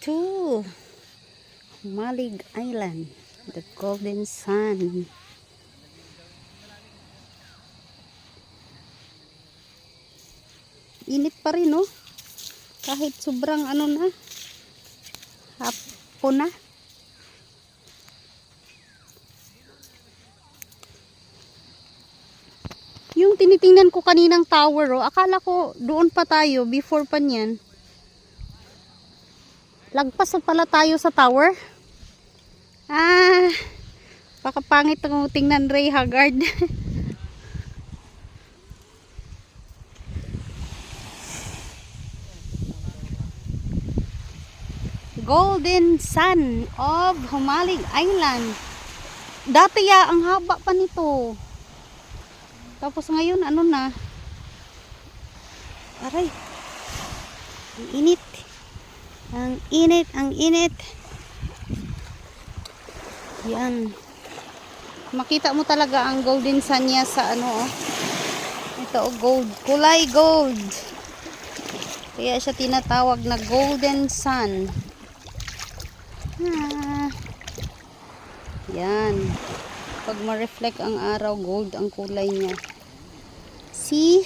to Malig Island, the Golden Sun. Init pa rin, no? Kahit sobrang ano na, hapon na. Yung tinitingnan ko kaninang tower, oh, akala ko doon pa tayo before pa niyan. Lagpas na pala tayo sa tower. Baka pangit ang tingnan, Ray Haggard. Golden Sun of Humalig Island. Dati ang haba pa nito. Tapos ngayon ano na? Aray. Ang init. Ang init, ang init. Yan. Makita mo talaga ang golden sun niya sa ano, oh. Ito, oh, gold. Kulay gold. Kaya siya tinatawag na golden sun. Yan. Pag ma-reflect ang araw, gold ang kulay niya. See?